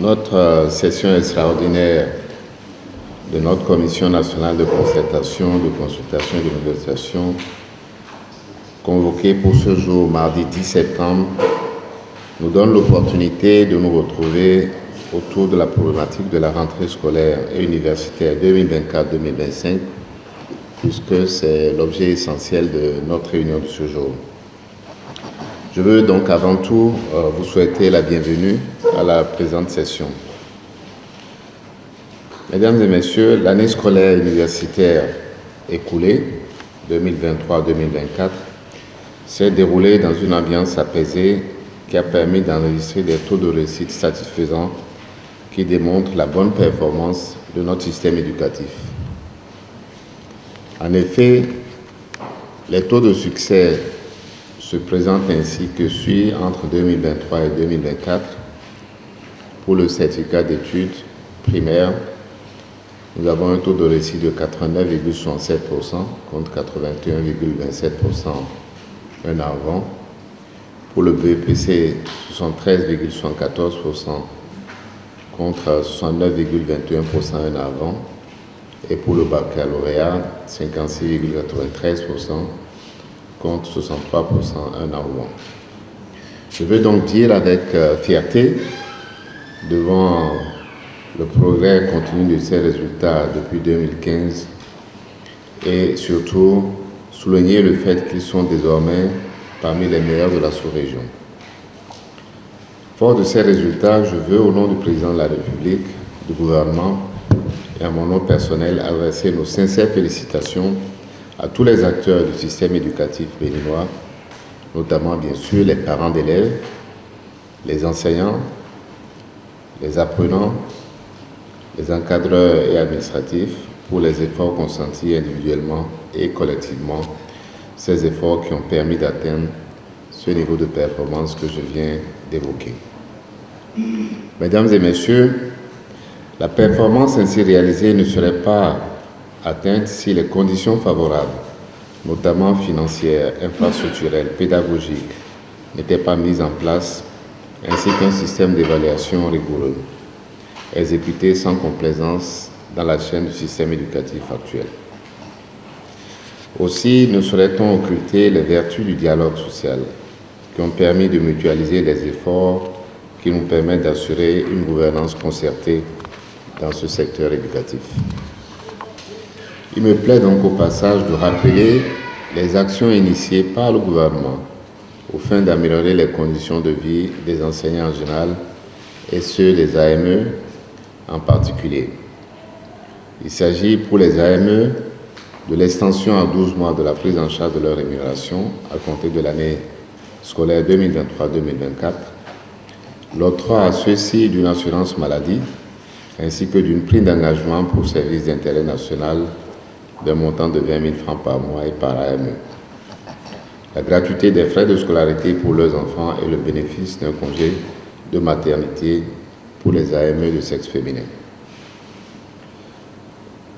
Notre session extraordinaire de notre Commission nationale de concertation, de consultation et de négociation, convoquée pour ce jour, mardi 10 septembre, nous donne l'opportunité de nous retrouver autour de la problématique de la rentrée scolaire et universitaire 2024-2025, puisque c'est l'objet essentiel de notre réunion de ce jour. Je veux donc avant tout vous souhaiter la bienvenue à la présente session. Mesdames et messieurs, l'année scolaire universitaire écoulée, 2023-2024, s'est déroulée dans une ambiance apaisée qui a permis d'enregistrer des taux de réussite satisfaisants qui démontrent la bonne performance de notre système éducatif. En effet, les taux de succès se présentent ainsi que suit entre 2023 et 2024 pour le certificat d'études primaires. Nous avons un taux de réussite de 89,67% contre 81,27% un an avant. Pour le BEPC, 73,74% contre 69,21% un an avant. Et pour le baccalauréat, 56,93% contre 63% un an avant. Je veux donc dire avec fierté devant le progrès continu de ces résultats depuis 2015 et surtout souligner le fait qu'ils sont désormais parmi les meilleurs de la sous-région. Fort de ces résultats, je veux, au nom du président de la République, du gouvernement et à mon nom personnel, adresser nos sincères félicitations à tous les acteurs du système éducatif béninois, notamment bien sûr les parents d'élèves, les enseignants, les apprenants, les encadreurs et administratifs pour les efforts consentis individuellement et collectivement, ces efforts qui ont permis d'atteindre ce niveau de performance que je viens d'évoquer. Mesdames et messieurs, la performance ainsi réalisée ne serait pas atteinte si les conditions favorables, notamment financières, infrastructurelles, pédagogiques, n'étaient pas mises en place, ainsi qu'un système d'évaluation rigoureux, exécuté sans complaisance dans la chaîne du système éducatif actuel. Aussi, ne saurait-on occulter les vertus du dialogue social qui ont permis de mutualiser les efforts qui nous permettent d'assurer une gouvernance concertée dans ce secteur éducatif. Il me plaît donc au passage de rappeler les actions initiées par le gouvernement au fin d'améliorer les conditions de vie des enseignants en général et ceux des AME en particulier. Il s'agit pour les AME de l'extension à 12 mois de la prise en charge de leur rémunération à compter de l'année scolaire 2023-2024, l'octroi à ceux-ci d'une assurance maladie ainsi que d'une prime d'engagement pour service d'intérêt national d'un montant de 20 000 francs par mois et par AME, la gratuité des frais de scolarité pour leurs enfants et le bénéfice d'un congé de maternité pour les AME de sexe féminin.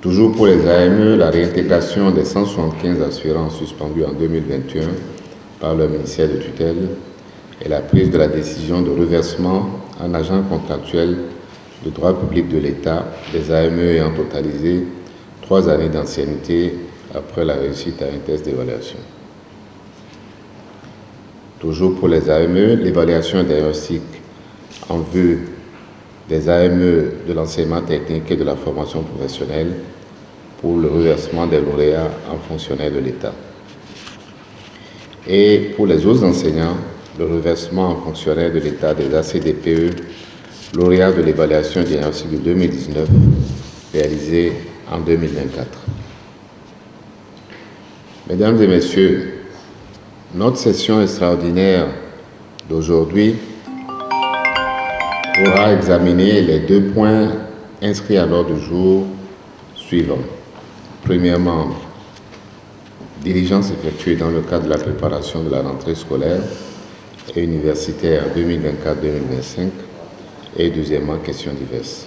Toujours pour les AME, la réintégration des 175 aspirants suspendus en 2021 par le ministère de tutelle et la prise de la décision de reversement en agent contractuel de droit public de l'État des AME ayant totalisé 3 années d'ancienneté après la réussite à un test d'évaluation. Toujours pour les AME, l'évaluation diagnostique en vue des AME de l'enseignement technique et de la formation professionnelle pour le reversement des lauréats en fonctionnaires de l'État. Et pour les autres enseignants, le reversement en fonctionnaires de l'État des ACDPE, lauréats de l'évaluation diagnostique de 2019, réalisée en 2024. Mesdames et messieurs, notre session extraordinaire d'aujourd'hui aura examiné les 2 points inscrits à l'ordre du jour suivants. Premièrement, diligence effectuée dans le cadre de la préparation de la rentrée scolaire et universitaire 2024-2025 et deuxièmement, questions diverses.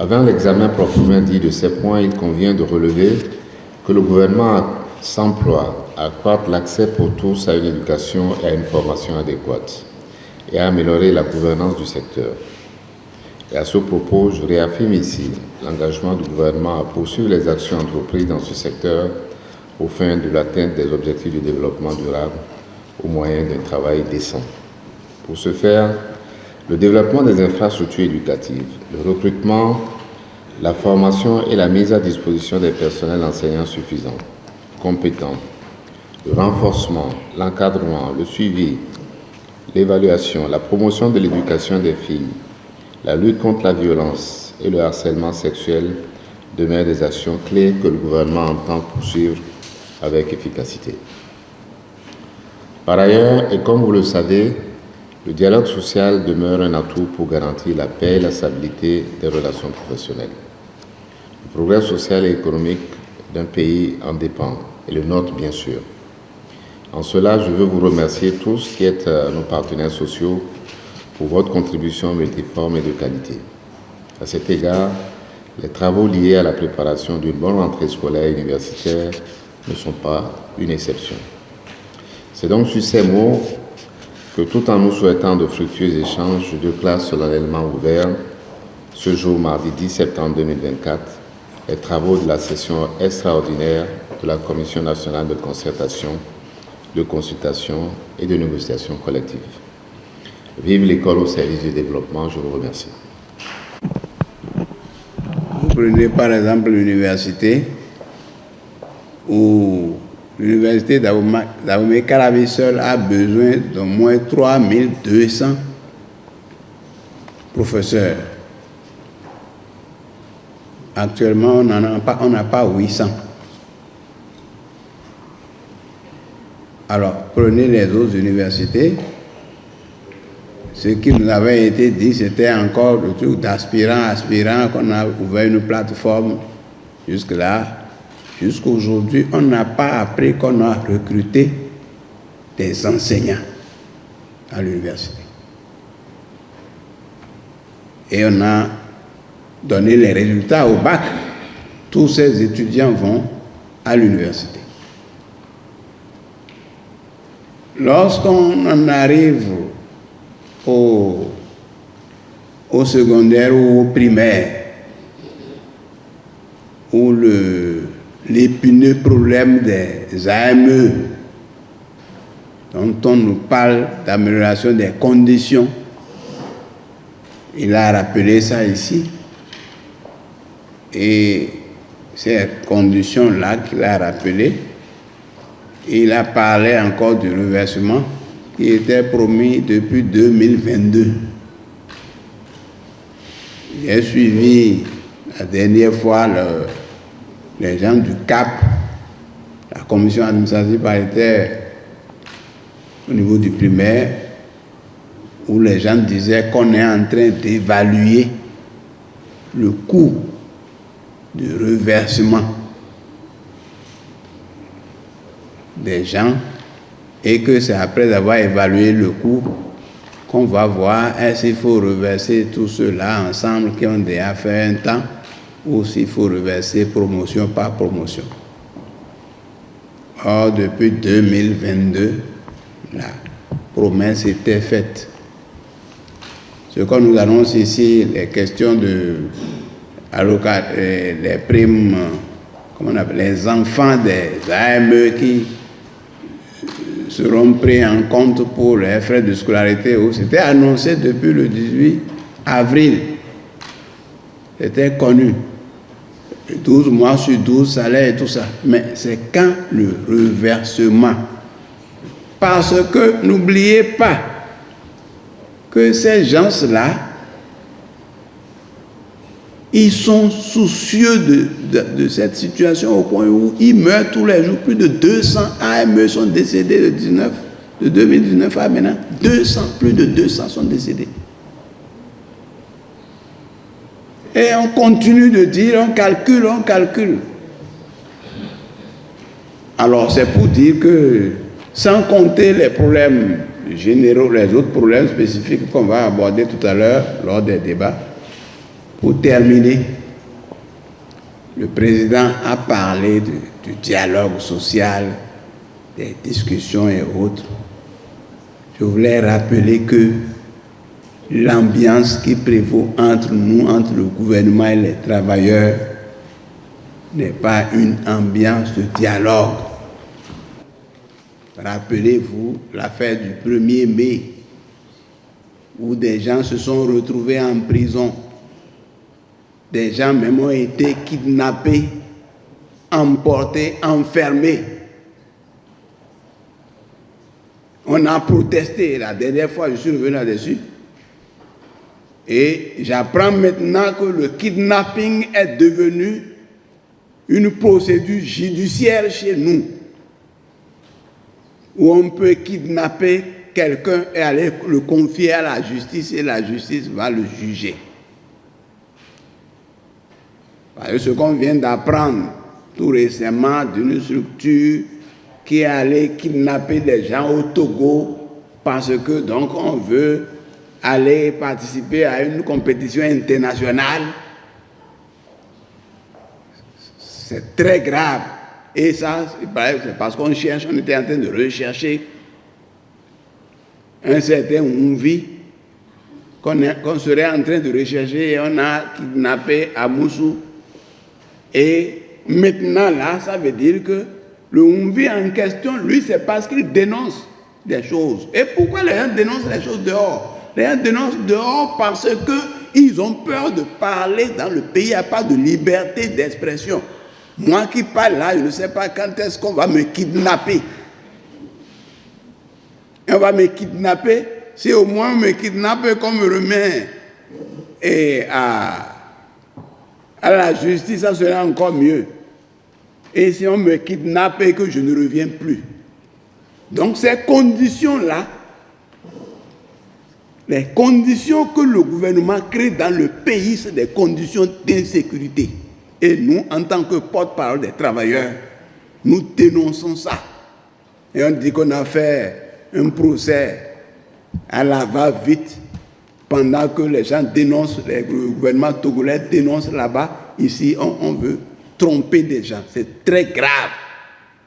Avant l'examen proprement dit de ces points, il convient de relever que le gouvernement s'emploie à accroître l'accès pour tous à une éducation et à une formation adéquate, et à améliorer la gouvernance du secteur. Et à ce propos, je réaffirme ici l'engagement du gouvernement à poursuivre les actions entreprises dans ce secteur au fin de l'atteinte des objectifs du développement durable au moyen d'un travail décent. Pour ce faire, le développement des infrastructures éducatives, le recrutement, la formation et la mise à disposition des personnels enseignants suffisants, compétents, le renforcement, l'encadrement, le suivi, l'évaluation, la promotion de l'éducation des filles, la lutte contre la violence et le harcèlement sexuel demeurent des actions clés que le gouvernement entend poursuivre avec efficacité. Par ailleurs, et comme vous le savez, le dialogue social demeure un atout pour garantir la paix et la stabilité des relations professionnelles. Le progrès social et économique d'un pays en dépend, et le nôtre bien sûr. En cela, je veux vous remercier tous qui êtes nos partenaires sociaux pour votre contribution multiforme et de qualité. À cet égard, les travaux liés à la préparation d'une bonne rentrée scolaire universitaire ne sont pas une exception. C'est donc sur ces mots que, tout en nous souhaitant de fructueux échanges, je déclare solennellement ouvert, ce jour mardi 10 septembre 2024, les travaux de la session extraordinaire de la Commission nationale de concertation, de consultation et de négociation collective. Vive l'école au service du développement, je vous remercie. Vous prenez par exemple l'université, où l'université d'Abomey-Calavi seule a besoin d'au moins 3200 professeurs. Actuellement, on n'a pas 800. Alors, prenez les autres universités. Ce qui nous avait été dit, c'était encore le truc d'aspirants, qu'on a ouvert une plateforme jusque-là. Jusqu'aujourd'hui, on n'a pas appris qu'on a recruté des enseignants à l'université. Et on a donné les résultats au bac. Tous ces étudiants vont à l'université. Lorsqu'on en arrive au secondaire ou au primaire, où l'épineux problème des AME, dont on nous parle d'amélioration des conditions, il a rappelé ça ici. Et ces conditions-là qu'il a rappelées, il a parlé encore du reversement qui était promis depuis 2022. J'ai suivi la dernière fois les gens du CAP, la commission administrative paritaire au niveau du primaire, où les gens disaient qu'on est en train d'évaluer le coût du reversement des gens et que c'est après avoir évalué le coût qu'on va voir est-ce qu'il faut reverser tout cela ensemble qui ont déjà fait un temps ou s'il faut reverser promotion par promotion. Or, depuis 2022, la promesse était faite. Ce qu'on nous annonce ici, les questions de les primes, comment on appelle, les enfants des AME qui seront pris en compte pour les frais de scolarité. C'était annoncé depuis le 18 avril. C'était connu. 12 mois sur 12 salaires et tout ça. Mais c'est quand le reversement? Parce que n'oubliez pas que ces gens-là, ils sont soucieux de cette situation au point où ils meurent tous les jours. Plus de 200 AME sont décédés de 2019 à maintenant. Plus de 200 sont décédés. Et on continue de dire, on calcule. Alors c'est pour dire que, sans compter les problèmes généraux, les autres problèmes spécifiques qu'on va aborder tout à l'heure lors des débats, pour terminer, le président a parlé du dialogue social, des discussions et autres. Je voulais rappeler que l'ambiance qui prévaut entre nous, entre le gouvernement et les travailleurs, n'est pas une ambiance de dialogue. Rappelez-vous l'affaire du 1er mai, où des gens se sont retrouvés en prison. Des gens même ont été kidnappés, emportés, enfermés. On a protesté. La dernière fois, je suis revenu là-dessus. Et j'apprends maintenant que le kidnapping est devenu une procédure judiciaire chez nous, où on peut kidnapper quelqu'un et aller le confier à la justice et la justice va le juger. Parce que ce qu'on vient d'apprendre tout récemment d'une structure qui est allée kidnapper des gens au Togo parce que donc on veut aller participer à une compétition internationale. C'est très grave. Et ça, c'est parce qu'on cherche, on était en train de rechercher un certain Oumvi qu'on serait en train de rechercher et on a kidnappé à Moussou. Et maintenant, là, ça veut dire que le Oumvi en question, lui, c'est parce qu'il dénonce des choses. Et pourquoi les gens dénoncent les choses dehors? Les gens dénoncent dehors parce qu'ils ont peur de parler dans le pays. Il n'y a pas de liberté d'expression. Moi qui parle là, je ne sais pas quand est-ce qu'on va me kidnapper. Et on va me kidnapper. Si au moins on me kidnappe, qu'on me remet à la justice, ça serait encore mieux. Et si on me kidnappe et que je ne reviens plus. Donc ces conditions-là, les conditions que le gouvernement crée dans le pays, c'est des conditions d'insécurité. Et nous, en tant que porte-parole des travailleurs, nous dénonçons ça. Et on dit qu'on a fait un procès à la va-vite pendant que les gens dénoncent, le gouvernement togolais dénonce là-bas. Ici, on veut tromper des gens. C'est très grave.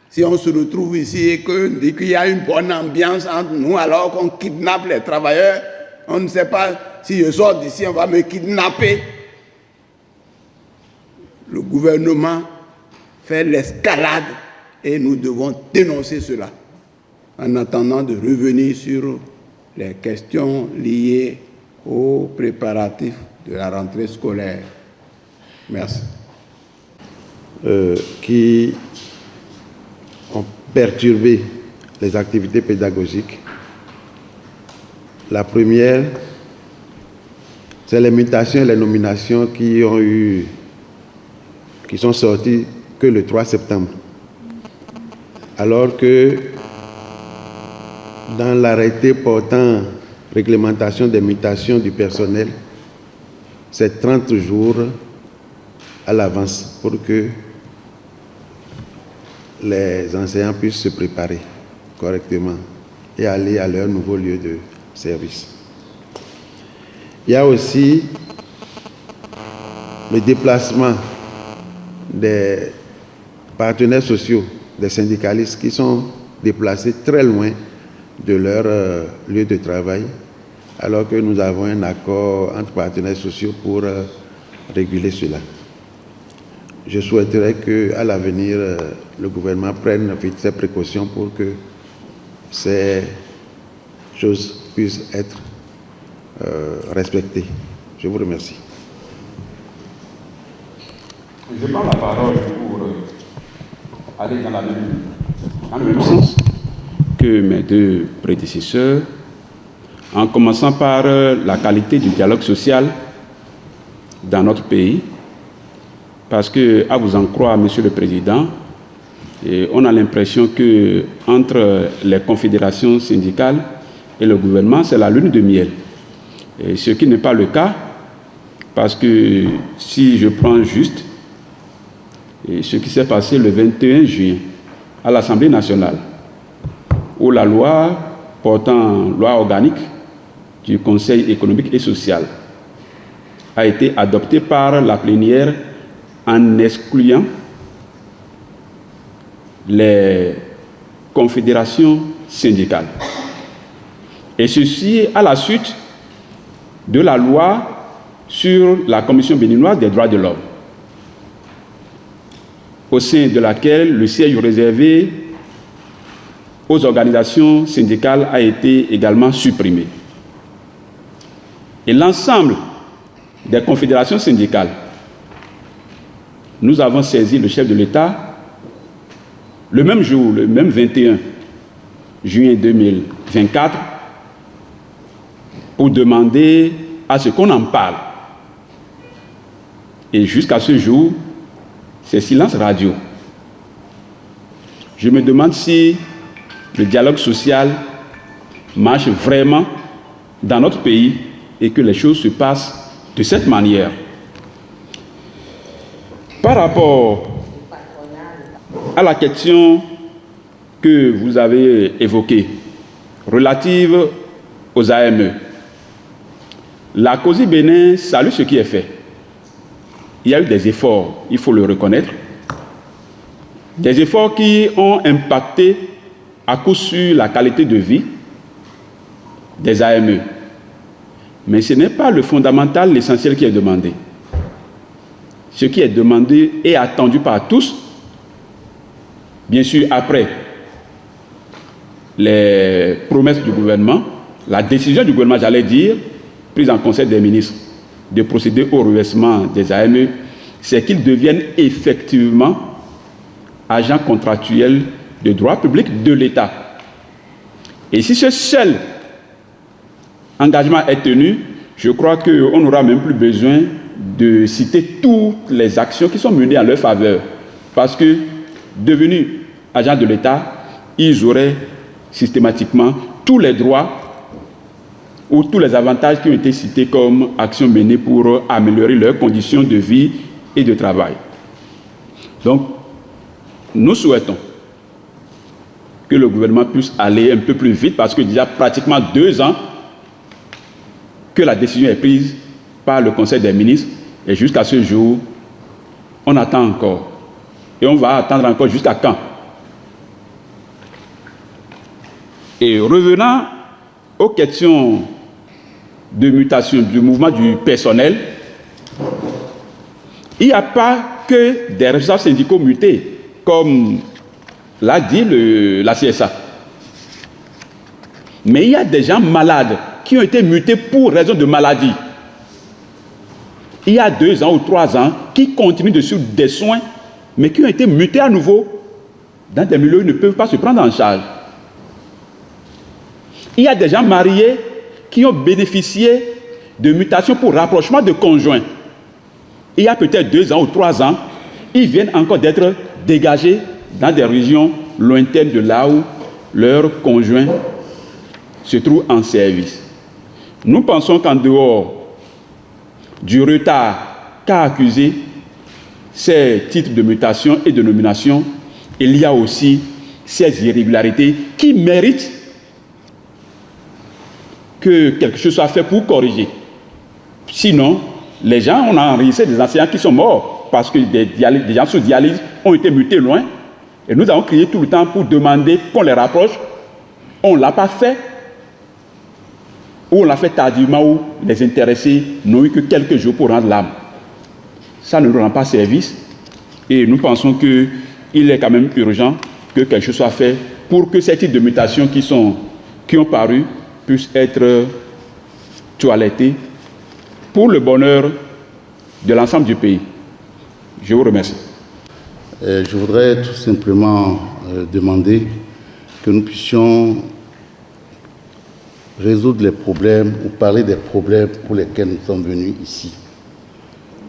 Si on se retrouve ici et qu'on dit qu'il y a une bonne ambiance entre nous alors qu'on kidnappe les travailleurs, on ne sait pas si je sors d'ici, on va me kidnapper. Le gouvernement fait l'escalade et nous devons dénoncer cela en attendant de revenir sur les questions liées aux préparatifs de la rentrée scolaire. Merci. Qui ont perturbé les activités pédagogiques. La première, c'est les mutations et les nominations qui sont sorties que le 3 septembre. Alors que dans l'arrêté portant réglementation des mutations du personnel, c'est 30 jours à l'avance pour que les enseignants puissent se préparer correctement et aller à leur nouveau lieu de service. Il y a aussi le déplacement des partenaires sociaux, des syndicalistes qui sont déplacés très loin de leur lieu de travail, alors que nous avons un accord entre partenaires sociaux pour réguler cela. Je souhaiterais qu'à l'avenir, le gouvernement prenne vite ses précautions pour que ces choses puissent être respectées. Je vous remercie. Je prends la parole pour aller dans le même sens que mes deux prédécesseurs, en commençant par la qualité du dialogue social dans notre pays, parce que, à vous en croire, Monsieur le Président, on a l'impression que entre les confédérations syndicales et le gouvernement, c'est la lune de miel. Et ce qui n'est pas le cas, parce que si je prends juste ce qui s'est passé le 21 juin à l'Assemblée nationale, où la loi portant loi organique du Conseil économique et social a été adoptée par la plénière en excluant les confédérations syndicales. Et ceci à la suite de la loi sur la Commission béninoise des droits de l'homme, au sein de laquelle le siège réservé aux organisations syndicales a été également supprimé. Et l'ensemble des confédérations syndicales, nous avons saisi le chef de l'État le même jour, le même 21 juin 2024, pour demander à ce qu'on en parle. Et jusqu'à ce jour, c'est silence radio. Je me demande si le dialogue social marche vraiment dans notre pays et que les choses se passent de cette manière. Par rapport à la question que vous avez évoquée, relative aux AME, la COSI Bénin salue ce qui est fait. Il y a eu des efforts, il faut le reconnaître, des efforts qui ont impacté à coup sûr la qualité de vie des AME. Mais ce n'est pas le fondamental, l'essentiel qui est demandé. Ce qui est demandé et attendu par tous, bien sûr après les promesses du gouvernement, la décision du gouvernement, j'allais dire, prise en Conseil des ministres, de procéder au reversement des AME, c'est qu'ils deviennent effectivement agents contractuels de droit public de l'État. Et si ce seul engagement est tenu, je crois qu'on n'aura même plus besoin de citer toutes les actions qui sont menées en leur faveur. Parce que, devenus agents de l'État, ils auraient systématiquement tous les droits ou tous les avantages qui ont été cités comme actions menées pour améliorer leurs conditions de vie et de travail. Donc, nous souhaitons que le gouvernement puisse aller un peu plus vite parce que déjà pratiquement 2 ans que la décision est prise par le Conseil des ministres et jusqu'à ce jour, on attend encore. Et on va attendre encore jusqu'à quand? Et revenant aux questions de mutation du mouvement du personnel, il n'y a pas que des responsables syndicaux mutés, comme l'a dit la CSA. Mais il y a des gens malades qui ont été mutés pour raison de maladie. Il y a 2 ans ou 3 ans, qui continuent de suivre des soins, mais qui ont été mutés à nouveau dans des milieux où ils ne peuvent pas se prendre en charge. Il y a des gens mariés qui ont bénéficié de mutations pour rapprochement de conjoints. Il y a peut-être 2 ans ou 3 ans, ils viennent encore d'être dégagés dans des régions lointaines de là où leurs conjoints se trouvent en service. Nous pensons qu'en dehors du retard qu'a accusé ces titres de mutation et de nomination, il y a aussi ces irrégularités qui méritent que quelque chose soit fait pour corriger. Sinon, les gens, on a enregistré des enseignants qui sont morts parce que des gens sous dialyse ont été mutés loin. Et nous avons crié tout le temps pour demander qu'on les rapproche. On ne l'a pas fait. Ou on l'a fait tardivement, où les intéressés n'ont eu que quelques jours pour rendre l'âme. Ça ne nous rend pas service. Et nous pensons qu'il est quand même urgent que quelque chose soit fait pour que ces types de mutations qui ont paru puissent être toilettés pour le bonheur de l'ensemble du pays. Je vous remercie. Je voudrais tout simplement demander que nous puissions résoudre les problèmes ou parler des problèmes pour lesquels nous sommes venus ici.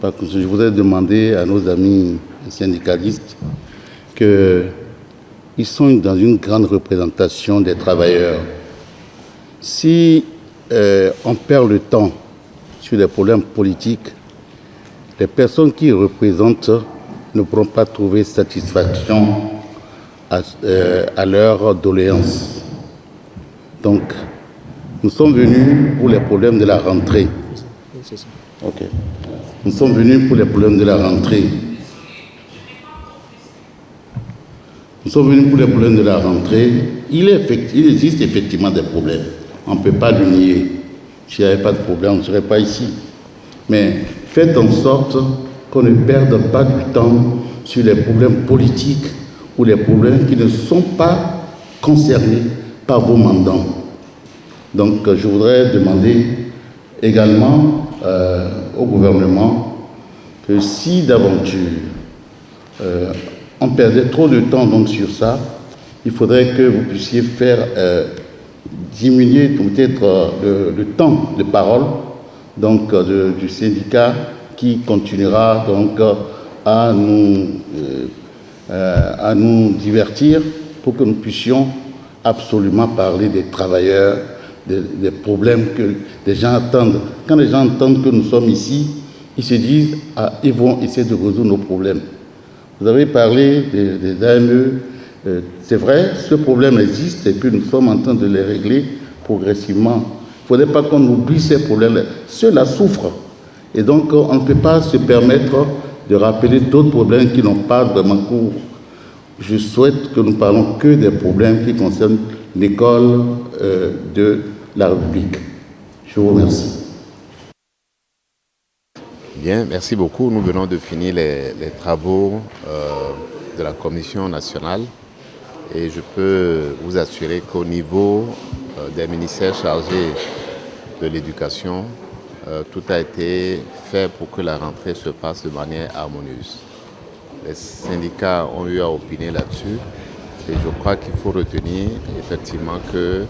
Parce que je voudrais demander à nos amis syndicalistes qu'ils sont dans une grande représentation des travailleurs. Si on perd le temps sur des problèmes politiques, les personnes qui représentent ne pourront pas trouver satisfaction à leur doléance. Donc, nous sommes venus pour les problèmes de la rentrée. Okay. Nous sommes venus pour les problèmes de la rentrée. Nous sommes venus pour les problèmes de la rentrée. Il existe effectivement des problèmes. On ne peut pas le nier. s'il n'y avait pas de problème, on ne serait pas ici. Mais faites en sorte qu'on ne perde pas du temps sur les problèmes politiques ou les problèmes qui ne sont pas concernés par vos mandants. Donc je voudrais demander également au gouvernement que si d'aventure on perdait trop de temps donc sur ça, il faudrait que vous puissiez faire diminuer peut-être le temps de parole donc, du syndicat qui continuera donc à nous divertir pour que nous puissions absolument parler des travailleurs, des problèmes que les gens attendent. Quand les gens entendent que nous sommes ici, ils se disent « ils vont essayer de résoudre nos problèmes ». Vous avez parlé des AME, c'est vrai, ce problème existe et puis nous sommes en train de les régler progressivement. Il ne faudrait pas qu'on oublie ces problèmes. Ceux-là souffrent. Et donc, on ne peut pas se permettre de rappeler d'autres problèmes qui n'ont pas vraiment cours. Je souhaite que nous parlons que des problèmes qui concernent l'école de la République. Je vous remercie. Bien, merci beaucoup. Nous venons de finir les travaux de la Commission nationale et je peux vous assurer qu'au niveau des ministères chargés de l'éducation, tout a été fait pour que la rentrée se passe de manière harmonieuse. Les syndicats ont eu à opiner là-dessus et je crois qu'il faut retenir effectivement que,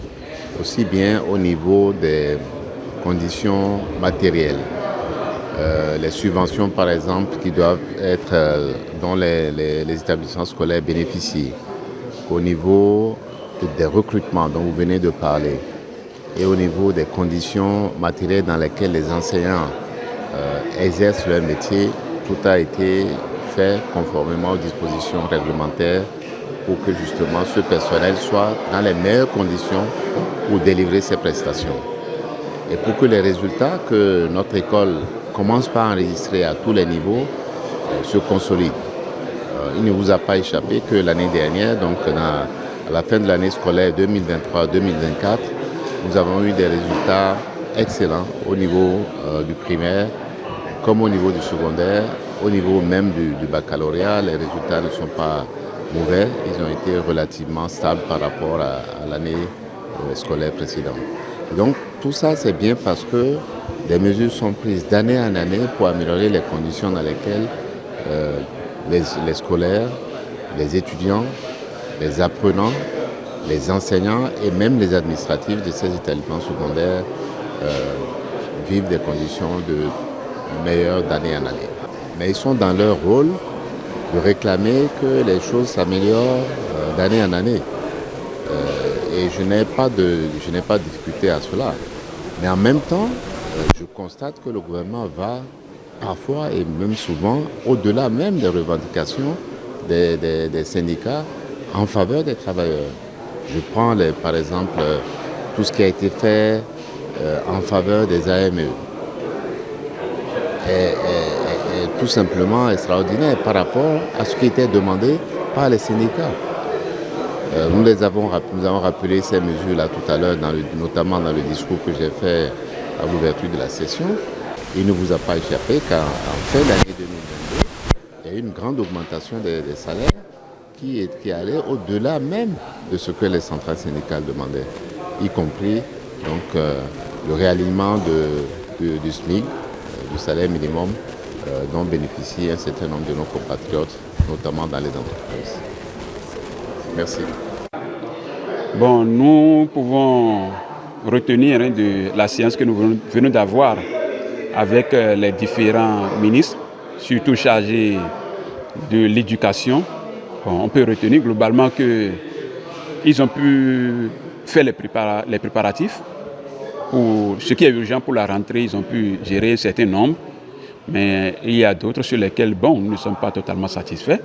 aussi bien au niveau des conditions matérielles, les subventions par exemple qui doivent être, dont les établissements scolaires bénéficient, au niveau des recrutements dont vous venez de parler et au niveau des conditions matérielles dans lesquelles les enseignants exercent leur métier, tout a été fait conformément aux dispositions réglementaires pour que justement ce personnel soit dans les meilleures conditions pour délivrer ses prestations. Et pour que les résultats que notre école commence par enregistrer à tous les niveaux se consolident. Il ne vous a pas échappé que l'année dernière, donc à la fin de l'année scolaire 2023-2024, nous avons eu des résultats excellents au niveau du primaire comme au niveau du secondaire, au niveau même du baccalauréat. Les résultats ne sont pas mauvais, ils ont été relativement stables par rapport à l'année scolaire précédente. Et donc tout ça c'est bien parce que des mesures sont prises d'année en année pour améliorer les conditions dans lesquelles les scolaires, les étudiants, les apprenants, les enseignants et même les administratifs de ces établissements secondaires vivent des conditions meilleures d'année en année. Mais ils sont dans leur rôle de réclamer que les choses s'améliorent d'année en année. Et je n'ai pas discuté à cela. Mais en même temps, je constate que le gouvernement va parfois et même souvent au-delà même des revendications des syndicats en faveur des travailleurs. Je prends par exemple tout ce qui a été fait en faveur des AME. Et tout simplement extraordinaire par rapport à ce qui était demandé par les syndicats. Nous avons rappelé ces mesures-là tout à l'heure, notamment dans le discours que j'ai fait à l'ouverture de la session. Il ne vous a pas échappé qu'en fin d'année 2022, il y a eu une grande augmentation des salaires qui allait au-delà même de ce que les centrales syndicales demandaient, y compris donc, le réalignement du SMIC, du salaire minimum, dont bénéficient un certain nombre de nos compatriotes, notamment dans les entreprises. Merci. Bon, nous pouvons retenir de la séance que nous venons d'avoir avec les différents ministres, surtout chargés de l'éducation. Bon, on peut retenir globalement qu'ils ont pu faire les préparatifs. Pour ce qui est urgent pour la rentrée, ils ont pu gérer un certain nombre. Mais il y a d'autres sur lesquels, bon, nous ne sommes pas totalement satisfaits.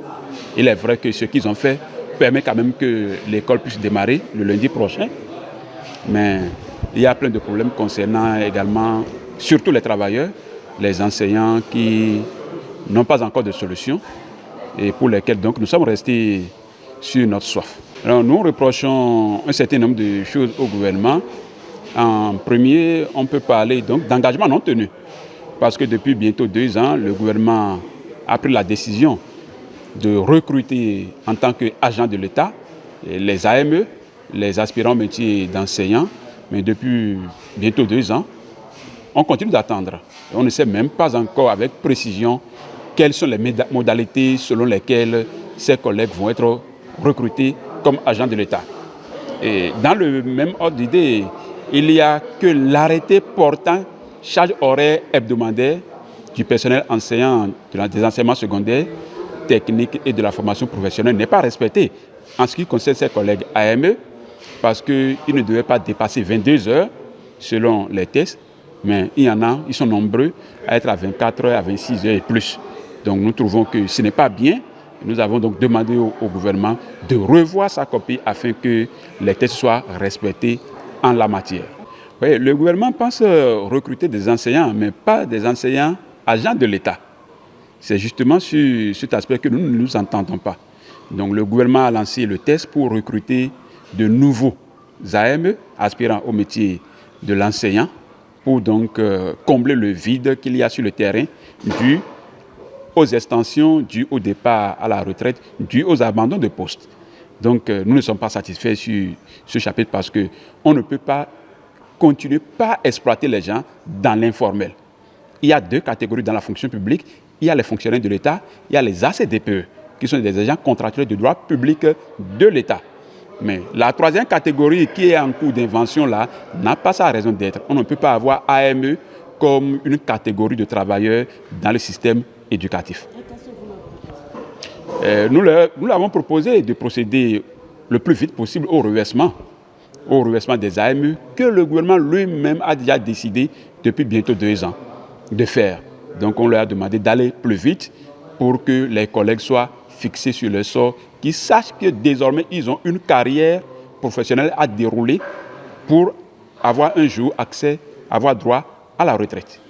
Il est vrai que ce qu'ils ont fait permet quand même que l'école puisse démarrer le lundi prochain. Mais il y a plein de problèmes concernant également, surtout les travailleurs, les enseignants qui n'ont pas encore de solution et pour lesquels donc nous sommes restés sur notre soif. Alors nous reprochons un certain nombre de choses au gouvernement En premier, on peut parler donc d'engagement non tenu. Parce que depuis bientôt 2 ans, le gouvernement a pris la décision de recruter en tant qu'agent de l'État les AME, les aspirants au métier d'enseignant. Mais depuis bientôt 2 ans, on continue d'attendre. On ne sait même pas encore avec précision quelles sont les modalités selon lesquelles ces collègues vont être recrutés comme agents de l'État. Et dans le même ordre d'idée, il n'y a que l'arrêté portant charge horaire hebdomadaire du personnel enseignant des enseignements secondaires, techniques et de la formation professionnelle n'est pas respecté en ce qui concerne ses collègues AME, parce qu'ils ne devaient pas dépasser 22 heures selon les tests, mais il y en a, ils sont nombreux à être à 24 heures, à 26 heures et plus. Donc nous trouvons que ce n'est pas bien. Nous avons donc demandé au gouvernement de revoir sa copie afin que les tests soient respectés en la matière. Oui, le gouvernement pense recruter des enseignants, mais pas des enseignants agents de l'État. C'est justement sur cet aspect que nous ne nous entendons pas. Donc le gouvernement a lancé le test pour recruter de nouveaux AME, aspirants au métier de l'enseignant, pour donc combler le vide qu'il y a sur le terrain dû aux extensions, dû au départ à la retraite, dû aux abandons de postes. Donc nous ne sommes pas satisfaits sur ce chapitre parce qu'on ne peut pas continuer à exploiter les gens dans l'informel. Il y a 2 catégories dans la fonction publique. Il y a les fonctionnaires de l'État, il y a les ACDPE, qui sont des agents contractuels de droit public de l'État. Mais la 3e catégorie qui est en cours d'invention là, n'a pas sa raison d'être. On ne peut pas avoir AME comme une catégorie de travailleurs dans le système éducatif. Nous leur avons proposé de procéder le plus vite possible au reversement des AME que le gouvernement lui-même a déjà décidé depuis bientôt 2 ans de faire. Donc on leur a demandé d'aller plus vite pour que les collègues soient fixés sur le sort, qu'ils sachent que désormais ils ont une carrière professionnelle à dérouler pour avoir un jour avoir droit à la retraite.